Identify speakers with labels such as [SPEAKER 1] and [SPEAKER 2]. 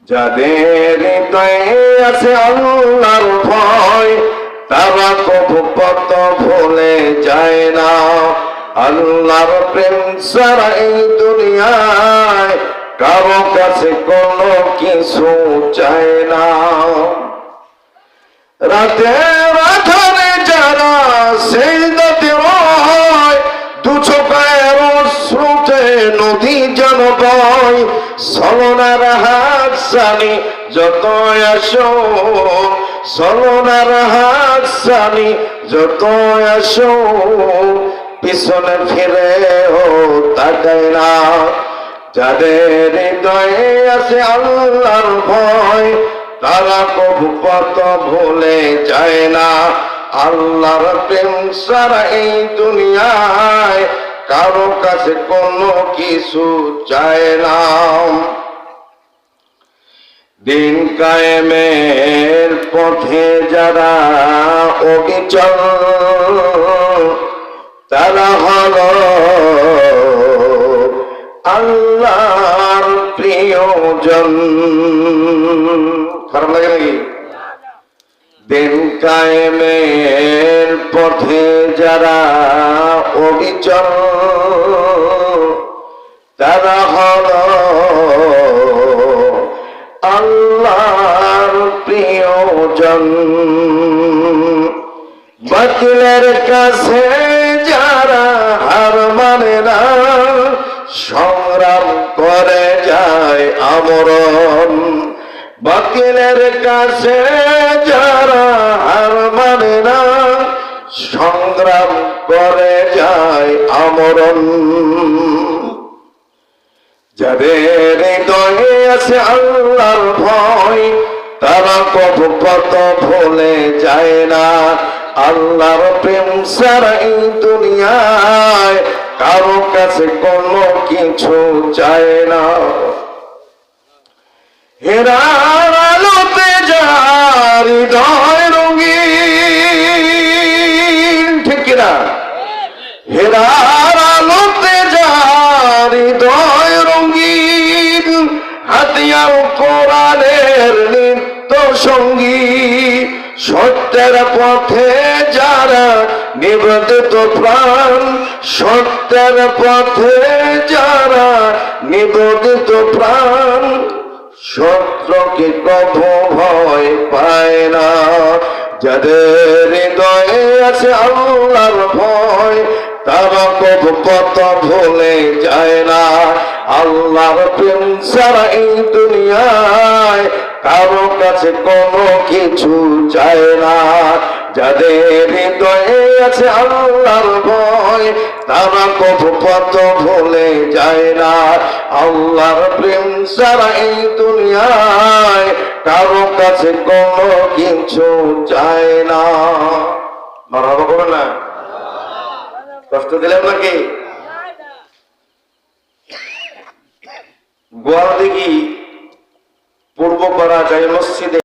[SPEAKER 1] যাদের হৃদয়ে আছে আল্লাহর ভয় তারা কবু পথ ভুলে যায় না। আল্লাহর প্রেম ছাড়া এই দুনিয়ায় কারো কাছে কোনো কিছু চায় না। রাতের আধারে যারা সিজদাতে রয়, দু চোখের অশ্রুতে নদী যেন বয়। ছলনার হাতছানি যত আসো, ছলনার হাতছানি যত আসো, পিছনে ফিরেও তাকায় না। যাদের হৃদয়ে আছে আল্লাহর ভয় তারা কবু পথ ভুলে যায় না। আল্লাহর প্রেম ছাড়া এই দুনিয়ায় কারো কাছে কোনো কিছু চায় না। দিন কায়েমের পথে যারা অবিচল তারা হলো আল্লাহর প্রিয়জন। খারাপ লাগে নাকি? দিন কায়েমের পথে যারা অবিচল তারা হলো আল্লাহর প্রিয়জন। বাতিলের কাছে যারা হার মানে না, সংগ্রাম করে যায় আমরণ। বাতিলের কাছে যারা হার মানে না, সংগ্রাম করে যায় আমরণ। যাদের হৃদয়ে আছে আল্লাহর ভয় তারা কবু পথ ভুলে যায় না। আল্লাহর প্রেম ছাড়া এই দুনিয়ায় কারো কাছে কোনো কিছু চায় না। হেরার আলোতে যার হৃদয় রঙিন, ঠিক কিনা? হেরার আলোতে যার হৃদয় রঙিন, হাতিয়ার কোরআনের নিত্য সঙ্গী। সত্যের পথে যারা নিবেদিত প্রাণ, সত্যের পথে যারা নিবেদিত প্রাণ, শত্রুকে কভু ভয় পায় না। যাদের হৃদয়ে আছে আল্লাহর ভয় তারা কবু পথ ভুলে যায় না। আল্লাহর প্রেম ছাড়া এই দুনিয়ায় কারো কাছে কোনো কিছু চায় না। যাদের হৃদয়ে আছে আল্লাহর ভয় তারা কবু পথ ভুলে যায় না। আল্লাহর প্রেম ছাড়া এই দুনিয়ায় কারো কাছে কোনো কিছু চায় না। মারহাবা করবেন না? কষ্ট দিলাম নাকি? গোয়াল দিঘি পূর্ব পাড়া জামে মসজিদে